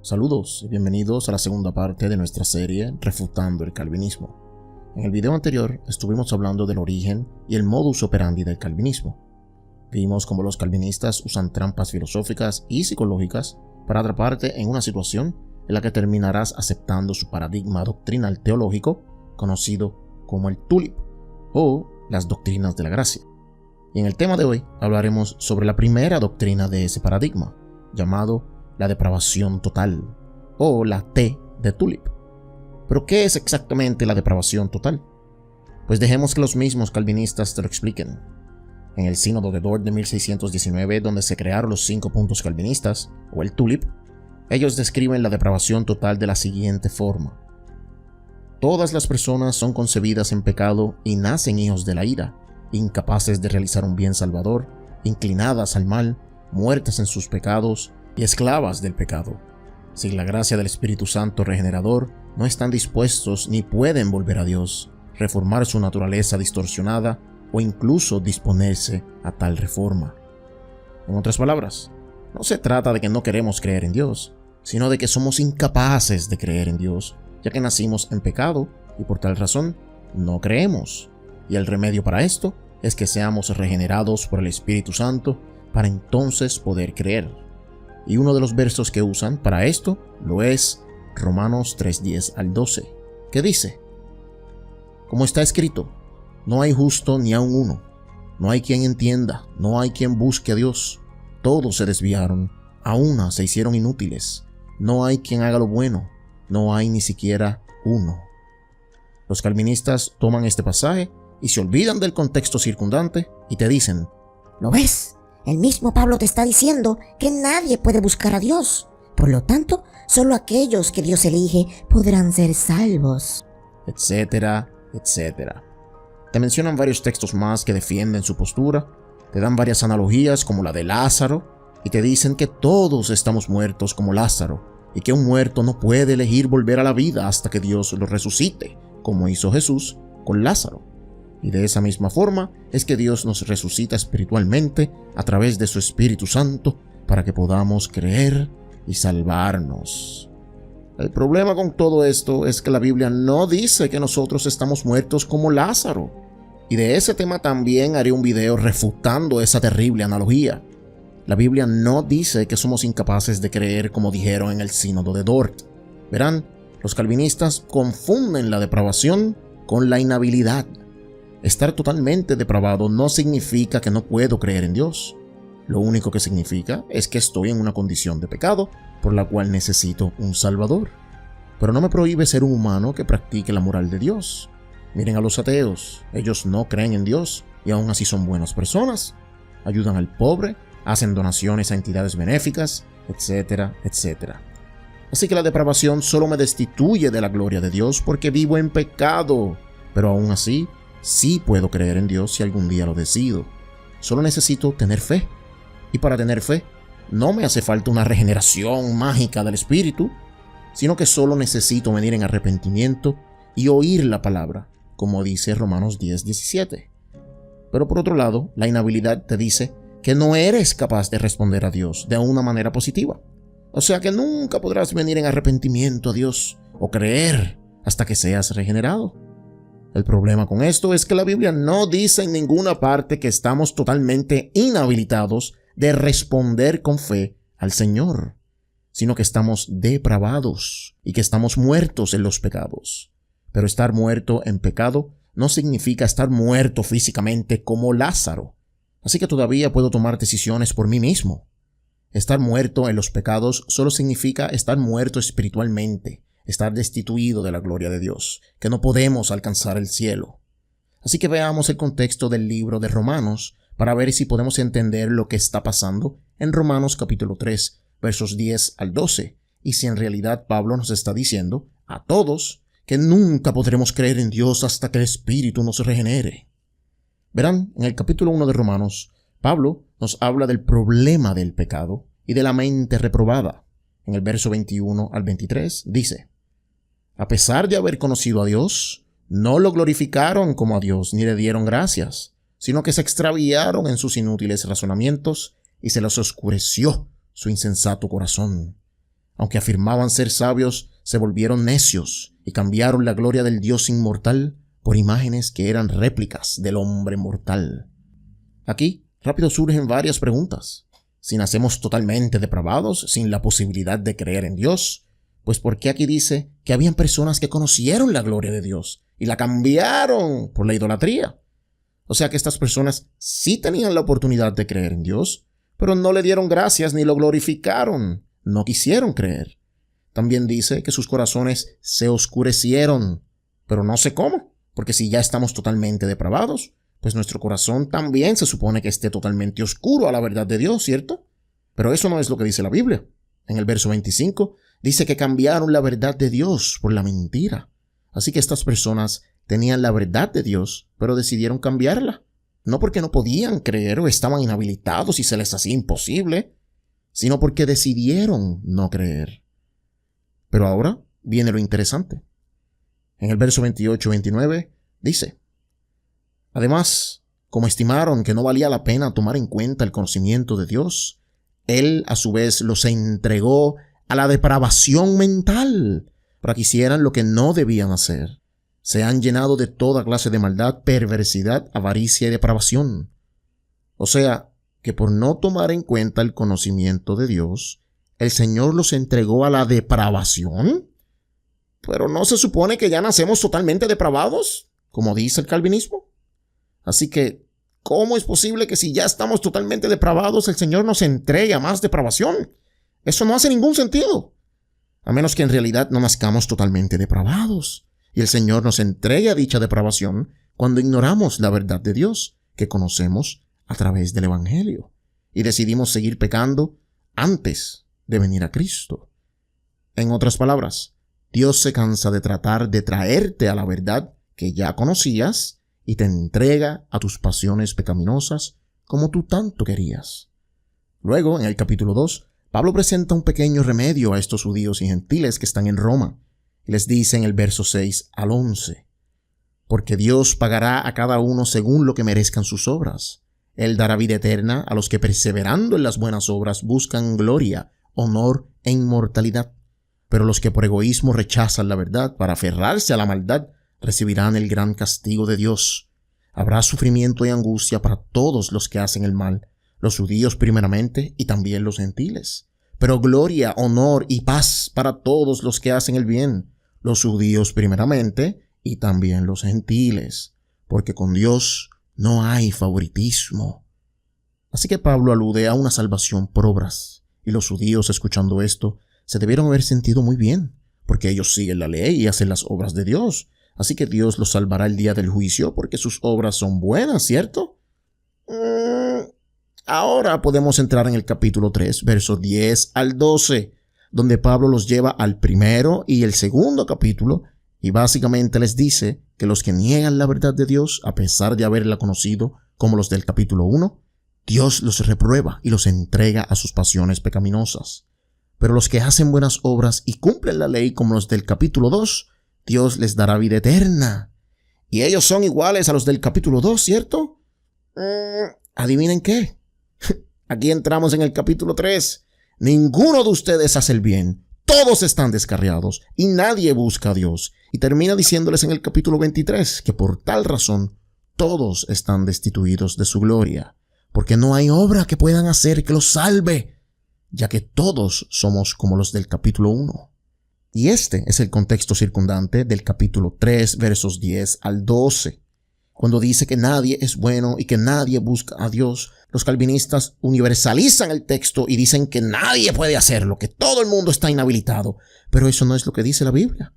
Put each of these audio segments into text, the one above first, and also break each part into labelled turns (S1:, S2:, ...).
S1: Saludos y bienvenidos a la segunda parte de nuestra serie Refutando el Calvinismo. En el video anterior estuvimos hablando del origen y el modus operandi del calvinismo. Vimos cómo los calvinistas usan trampas filosóficas y psicológicas para atraparte en una situación en la que terminarás aceptando su paradigma doctrinal teológico conocido como el tulip o las doctrinas de la gracia. Y en el tema de hoy hablaremos sobre la primera doctrina de ese paradigma, llamado la depravación total, o la T de tulip. ¿Pero qué es exactamente la depravación total? Pues dejemos que los mismos calvinistas te lo expliquen. En el Sínodo de Dort de 1619, donde se crearon los 5 puntos calvinistas, o el tulip, ellos describen la depravación total de la siguiente forma. Todas las personas son concebidas en pecado y nacen hijos de la ira, incapaces de realizar un bien salvador, inclinadas al mal, muertas en sus pecados y esclavas del pecado. Sin la gracia del Espíritu Santo regenerador, no están dispuestos ni pueden volver a Dios, reformar su naturaleza distorsionada o incluso disponerse a tal reforma. En otras palabras, no se trata de que no queremos creer en Dios, sino de que somos incapaces de creer en Dios, ya que nacimos en pecado y por tal razón no creemos. Y el remedio para esto es que seamos regenerados por el Espíritu Santo para entonces poder creer. Y uno de los versos que usan para esto lo es Romanos 3:10 al 12, que dice: Como está escrito, no hay justo ni aun uno, no hay quien entienda, no hay quien busque a Dios, todos se desviaron, a una se hicieron inútiles, no hay quien haga lo bueno, no hay ni siquiera uno. Los calvinistas toman este pasaje y se olvidan del contexto circundante y te dicen:
S2: ¿Lo ves? El mismo Pablo te está diciendo que nadie puede buscar a Dios. Por lo tanto, solo aquellos que Dios elige podrán ser salvos.
S1: Etcétera, etcétera. Te mencionan varios textos más que defienden su postura, te dan varias analogías como la de Lázaro y te dicen que todos estamos muertos como Lázaro y que un muerto no puede elegir volver a la vida hasta que Dios lo resucite, como hizo Jesús con Lázaro. Y de esa misma forma es que Dios nos resucita espiritualmente a través de su Espíritu Santo para que podamos creer y salvarnos. El problema con todo esto es que la Biblia no dice que nosotros estamos muertos como Lázaro. Y de ese tema también haré un video refutando esa terrible analogía. La Biblia no dice que somos incapaces de creer como dijeron en el Sínodo de Dort. Verán, los calvinistas confunden la depravación con la inhabilidad. Estar totalmente depravado no significa que no puedo creer en Dios. Lo único que significa es que estoy en una condición de pecado por la cual necesito un Salvador. Pero no me prohíbe ser un humano que practique la moral de Dios. Miren a los ateos, ellos no creen en Dios y aún así son buenas personas. Ayudan al pobre, hacen donaciones a entidades benéficas, etcétera, etcétera. Así que la depravación solo me destituye de la gloria de Dios porque vivo en pecado, pero aún así sí puedo creer en Dios si algún día lo decido. Solo necesito tener fe. Y para tener fe, no me hace falta una regeneración mágica del espíritu, sino que solo necesito venir en arrepentimiento y oír la palabra, como dice Romanos 10:17. Pero por otro lado, la inhabilidad te dice que no eres capaz de responder a Dios de una manera positiva. O sea que nunca podrás venir en arrepentimiento a Dios o creer hasta que seas regenerado. El problema con esto es que la Biblia no dice en ninguna parte que estamos totalmente inhabilitados de responder con fe al Señor, sino que estamos depravados y que estamos muertos en los pecados. Pero estar muerto en pecado no significa estar muerto físicamente como Lázaro, así que todavía puedo tomar decisiones por mí mismo. Estar muerto en los pecados solo significa estar muerto espiritualmente, estar destituido de la gloria de Dios, que no podemos alcanzar el cielo. Así que veamos el contexto del libro de Romanos para ver si podemos entender lo que está pasando en Romanos capítulo 3, versos 10 al 12, y si en realidad Pablo nos está diciendo a todos que nunca podremos creer en Dios hasta que el Espíritu nos regenere. Verán, en el capítulo 1 de Romanos, Pablo nos habla del problema del pecado y de la mente reprobada. En el verso 21 al 23 dice: A pesar de haber conocido a Dios, no lo glorificaron como a Dios ni le dieron gracias, sino que se extraviaron en sus inútiles razonamientos y se les oscureció su insensato corazón. Aunque afirmaban ser sabios, se volvieron necios y cambiaron la gloria del Dios inmortal por imágenes que eran réplicas del hombre mortal. Aquí rápido surgen varias preguntas. Si nacemos totalmente depravados, sin la posibilidad de creer en Dios, pues ¿por qué aquí dice que habían personas que conocieron la gloria de Dios y la cambiaron por la idolatría? O sea que estas personas sí tenían la oportunidad de creer en Dios, pero no le dieron gracias ni lo glorificaron, no quisieron creer. También dice que sus corazones se oscurecieron, pero no sé cómo, porque si ya estamos totalmente depravados, pues nuestro corazón también se supone que esté totalmente oscuro a la verdad de Dios, ¿cierto? Pero eso no es lo que dice la Biblia. En el verso 25 dice que cambiaron la verdad de Dios por la mentira. Así que estas personas tenían la verdad de Dios, pero decidieron cambiarla. No porque no podían creer o estaban inhabilitados y se les hacía imposible, sino porque decidieron no creer. Pero ahora viene lo interesante. En el verso 28-29 dice: además, como estimaron que no valía la pena tomar en cuenta el conocimiento de Dios, Él a su vez los entregó a la depravación mental para que hicieran lo que no debían hacer. Se han llenado de toda clase de maldad, perversidad, avaricia y depravación. O sea, que por no tomar en cuenta el conocimiento de Dios, el Señor los entregó a la depravación. Pero ¿no se supone que ya nacemos totalmente depravados, como dice el calvinismo? Así que, ¿cómo es posible que si ya estamos totalmente depravados, el Señor nos entregue a más depravación? Eso no hace ningún sentido. A menos que en realidad no nazcamos totalmente depravados y el Señor nos entregue a dicha depravación cuando ignoramos la verdad de Dios que conocemos a través del Evangelio y decidimos seguir pecando antes de venir a Cristo. En otras palabras, Dios se cansa de tratar de traerte a la verdad que ya conocías y te entrega a tus pasiones pecaminosas como tú tanto querías. Luego, en el capítulo 2, Pablo presenta un pequeño remedio a estos judíos y gentiles que están en Roma, y les dice en el verso 6 al 11, porque Dios pagará a cada uno según lo que merezcan sus obras. Él dará vida eterna a los que perseverando en las buenas obras buscan gloria, honor e inmortalidad. Pero los que por egoísmo rechazan la verdad para aferrarse a la maldad recibirán el gran castigo de Dios. Habrá sufrimiento y angustia para todos los que hacen el mal, los judíos primeramente y también los gentiles. Pero gloria, honor y paz para todos los que hacen el bien, los judíos primeramente y también los gentiles, porque con Dios no hay favoritismo. Así que Pablo alude a una salvación por obras, y los judíos, escuchando esto, se debieron haber sentido muy bien, porque ellos siguen la ley y hacen las obras de Dios. Así que Dios los salvará el día del juicio porque sus obras son buenas, ¿cierto? Ahora podemos entrar en el capítulo 3, versos 10 al 12, donde Pablo los lleva al primero y el segundo capítulo, y básicamente les dice que los que niegan la verdad de Dios, a pesar de haberla conocido, como los del capítulo 1, Dios los reprueba y los entrega a sus pasiones pecaminosas. Pero los que hacen buenas obras y cumplen la ley, como los del capítulo 2, Dios les dará vida eterna. Y ellos son iguales a los del capítulo 2, ¿cierto? ¿Adivinen qué? Aquí entramos en el capítulo 3. Ninguno de ustedes hace el bien. Todos están descarriados y nadie busca a Dios. Y termina diciéndoles en el capítulo 23 que por tal razón todos están destituidos de su gloria, porque no hay obra que puedan hacer que los salve, ya que todos somos como los del capítulo 1. Y este es el contexto circundante del capítulo 3, versos 10 al 12. Cuando dice que nadie es bueno y que nadie busca a Dios, los calvinistas universalizan el texto y dicen que nadie puede hacerlo, que todo el mundo está inhabilitado. Pero eso no es lo que dice la Biblia.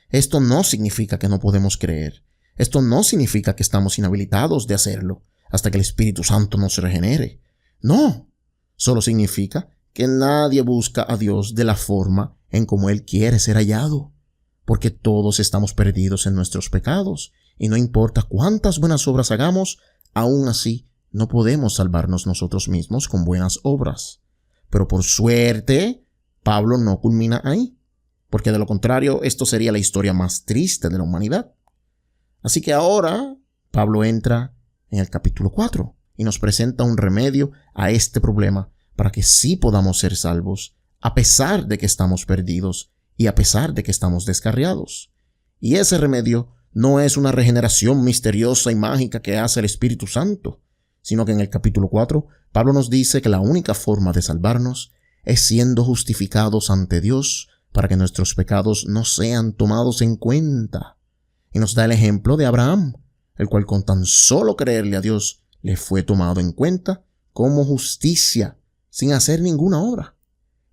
S1: Esto no significa que no podemos creer. Esto no significa que estamos inhabilitados de hacerlo hasta que el Espíritu Santo nos regenere. No, solo significa que nadie busca a Dios de la forma en como Él quiere ser hallado, porque todos estamos perdidos en nuestros pecados, y no importa cuántas buenas obras hagamos, aún así no podemos salvarnos nosotros mismos con buenas obras. Pero por suerte, Pablo no culmina ahí, porque de lo contrario, esto sería la historia más triste de la humanidad. Así que ahora, Pablo entra en el capítulo 4 y nos presenta un remedio a este problema para que sí podamos ser salvos a pesar de que estamos perdidos y a pesar de que estamos descarriados. Y ese remedio no es una regeneración misteriosa y mágica que hace el Espíritu Santo, sino que en el capítulo 4, Pablo nos dice que la única forma de salvarnos es siendo justificados ante Dios para que nuestros pecados no sean tomados en cuenta. Y nos da el ejemplo de Abraham, el cual con tan solo creerle a Dios le fue tomado en cuenta como justicia, sin hacer ninguna obra.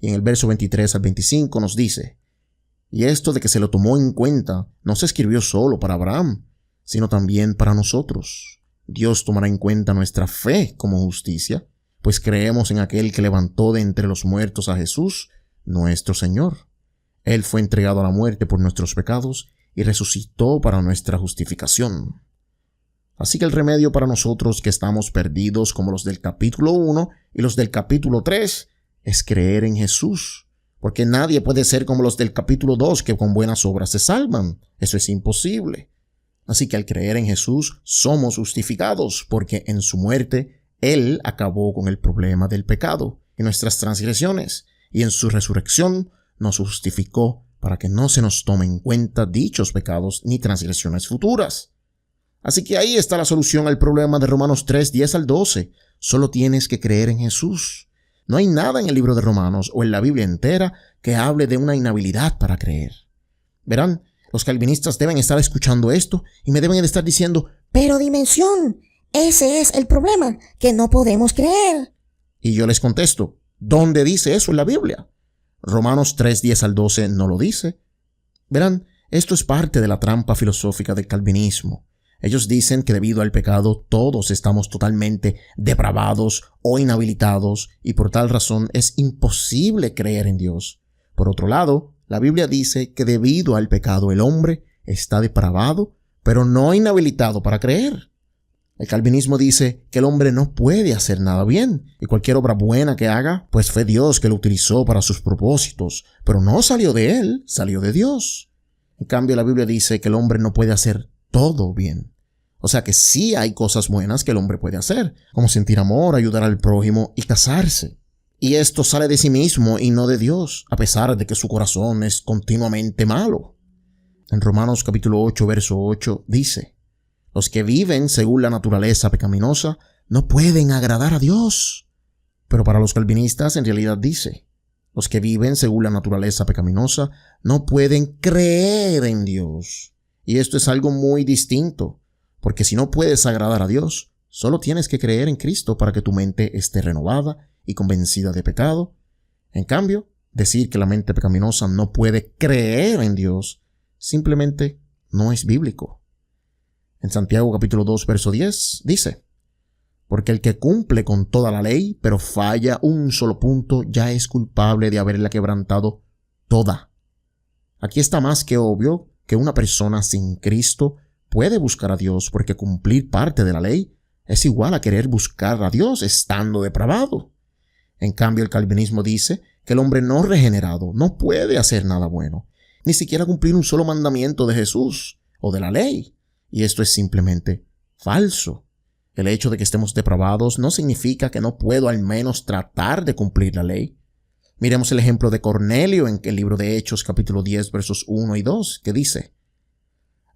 S1: Y en el verso 23 al 25 nos dice: y esto de que se lo tomó en cuenta no se escribió solo para Abraham, sino también para nosotros. Dios tomará en cuenta nuestra fe como justicia, pues creemos en aquel que levantó de entre los muertos a Jesús, nuestro Señor. Él fue entregado a la muerte por nuestros pecados y resucitó para nuestra justificación. Así que el remedio para nosotros que estamos perdidos como los del capítulo 1 y los del capítulo 3 es creer en Jesús, porque nadie puede ser como los del capítulo 2 que con buenas obras se salvan. Eso es imposible. Así que al creer en Jesús somos justificados, porque en su muerte Él acabó con el problema del pecado y nuestras transgresiones, y en su resurrección nos justificó para que no se nos tomen en cuenta dichos pecados ni transgresiones futuras. Así que ahí está la solución al problema de Romanos 3, 10 al 12. Solo tienes que creer en Jesús. No hay nada en el libro de Romanos o en la Biblia entera que hable de una inhabilidad para creer. Verán, los calvinistas deben estar escuchando esto y me deben de estar diciendo:
S2: pero Dimensión, ese es el problema, que no podemos creer.
S1: Y yo les contesto: ¿dónde dice eso en la Biblia? Romanos 3, 10 al 12 no lo dice. Verán, esto es parte de la trampa filosófica del calvinismo. Ellos dicen que debido al pecado todos estamos totalmente depravados o inhabilitados y por tal razón es imposible creer en Dios. Por otro lado, la Biblia dice que debido al pecado el hombre está depravado, pero no inhabilitado para creer. El calvinismo dice que el hombre no puede hacer nada bien y cualquier obra buena que haga, pues fue Dios que lo utilizó para sus propósitos, pero no salió de él, salió de Dios. En cambio, la Biblia dice que el hombre no puede hacer todo bien. O sea que sí hay cosas buenas que el hombre puede hacer, como sentir amor, ayudar al prójimo y casarse. Y esto sale de sí mismo y no de Dios, a pesar de que su corazón es continuamente malo. En Romanos capítulo 8, verso 8 dice: los que viven según la naturaleza pecaminosa no pueden agradar a Dios. Pero para los calvinistas en realidad dice: los que viven según la naturaleza pecaminosa no pueden creer en Dios. Y esto es algo muy distinto, porque si no puedes agradar a Dios, solo tienes que creer en Cristo para que tu mente esté renovada y convencida de pecado. En cambio, decir que la mente pecaminosa no puede creer en Dios simplemente no es bíblico. En Santiago capítulo 2, verso 10 dice: porque el que cumple con toda la ley, pero falla un solo punto, ya es culpable de haberla quebrantado toda. Aquí está más que obvio que una persona sin Cristo puede buscar a Dios, porque cumplir parte de la ley es igual a querer buscar a Dios estando depravado. En cambio, el calvinismo dice que el hombre no regenerado no puede hacer nada bueno, ni siquiera cumplir un solo mandamiento de Jesús o de la ley. Y esto es simplemente falso. El hecho de que estemos depravados no significa que no puedo al menos tratar de cumplir la ley. Miremos el ejemplo de Cornelio en el libro de Hechos capítulo 10 versos 1 y 2, que dice: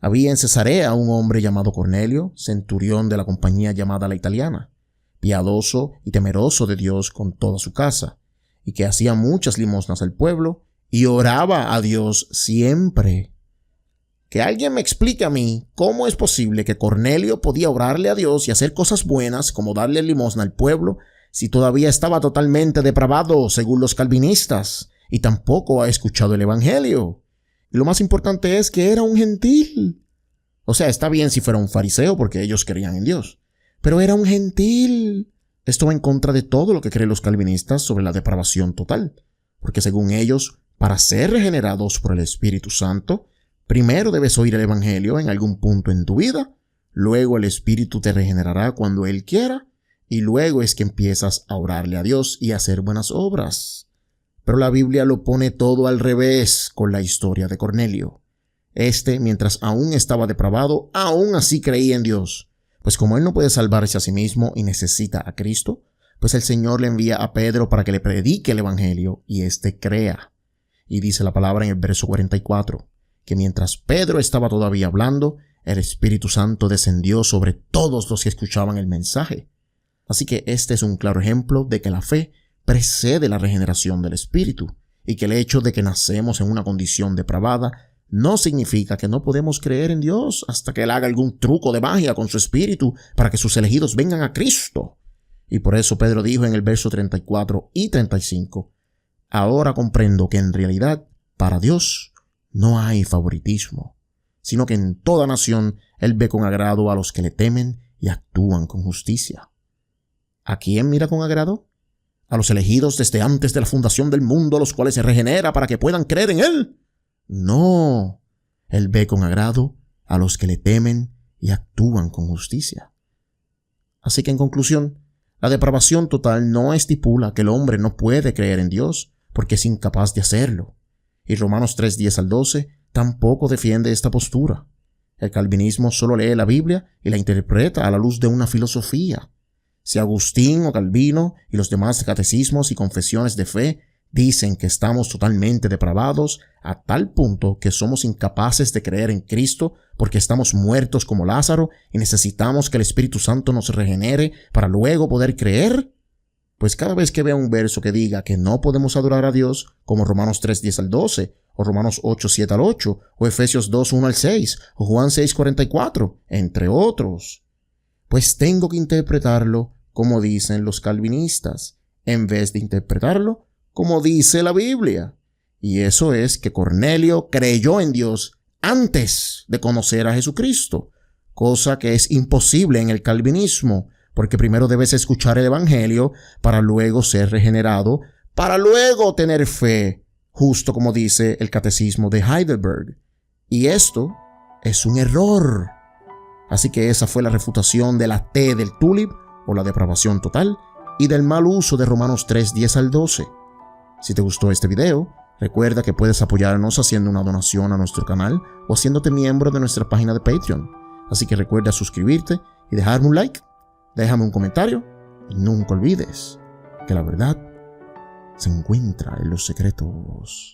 S1: había en Cesarea un hombre llamado Cornelio, centurión de la compañía llamada La Italiana, piadoso y temeroso de Dios con toda su casa, y que hacía muchas limosnas al pueblo y oraba a Dios siempre. Que alguien me explique a mí cómo es posible que Cornelio podía orarle a Dios y hacer cosas buenas como darle limosna al pueblo si todavía estaba totalmente depravado según los calvinistas y tampoco ha escuchado el evangelio. Y lo más importante es que era un gentil. O sea, está bien si fuera un fariseo porque ellos creían en Dios, pero era un gentil. Esto va en contra de todo lo que creen los calvinistas sobre la depravación total, porque según ellos, para ser regenerados por el Espíritu Santo, primero debes oír el evangelio en algún punto en tu vida, luego el Espíritu te regenerará cuando Él quiera, y luego es que empiezas a orarle a Dios y a hacer buenas obras. Pero la Biblia lo pone todo al revés con la historia de Cornelio. Mientras aún estaba depravado, aún así creía en Dios, pues como él no puede salvarse a sí mismo y necesita a Cristo, Pues el Señor le envía a Pedro para que le predique el evangelio y éste crea. Y dice la palabra en el verso 44, que mientras Pedro estaba todavía hablando, el Espíritu Santo descendió sobre todos los que escuchaban el mensaje. Así que este es un claro ejemplo de que la fe precede la regeneración del Espíritu, y que el hecho de que nacemos en una condición depravada no significa que no podemos creer en Dios hasta que Él haga algún truco de magia con su Espíritu para que sus elegidos vengan a Cristo. Y por eso Pedro dijo en el verso 34 y 35, ahora comprendo que en realidad para Dios no hay favoritismo, sino que en toda nación Él ve con agrado a los que le temen y actúan con justicia. ¿A quién mira con agrado? A los elegidos desde antes de la fundación del mundo, los cuales se regenera para que puedan creer en Él. No, Él ve con agrado a los que le temen y actúan con justicia. Así que en conclusión, la depravación total no estipula que el hombre no puede creer en Dios porque es incapaz de hacerlo. Y Romanos 3:10 al 12 tampoco defiende esta postura. El calvinismo solo lee la Biblia y la interpreta a la luz de una filosofía. Si Agustín o Calvino y los demás catecismos y confesiones de fe dicen que estamos totalmente depravados a tal punto que somos incapaces de creer en Cristo porque estamos muertos como Lázaro y necesitamos que el Espíritu Santo nos regenere para luego poder creer, pues cada vez que vea un verso que diga que no podemos adorar a Dios, como Romanos 3:10 al 12, o Romanos 8:7 al 8, o Efesios 2:1 al 6, o Juan 6:44, entre otros, pues tengo que interpretarlo como dicen los calvinistas, en vez de interpretarlo como dice la Biblia. Y eso es que Cornelio creyó en Dios antes de conocer a Jesucristo, cosa que es imposible en el calvinismo, porque primero debes escuchar el evangelio para luego ser regenerado, para luego tener fe, justo como dice el catecismo de Heidelberg. Y esto es un error. Así que esa fue la refutación de la T del tulip, o la depravación total, y del mal uso de Romanos 3:10 al 12. Si te gustó este video, recuerda que puedes apoyarnos haciendo una donación a nuestro canal o haciéndote miembro de nuestra página de Patreon. Así que recuerda suscribirte y dejarme un like, déjame un comentario y nunca olvides que la verdad se encuentra en los secretos.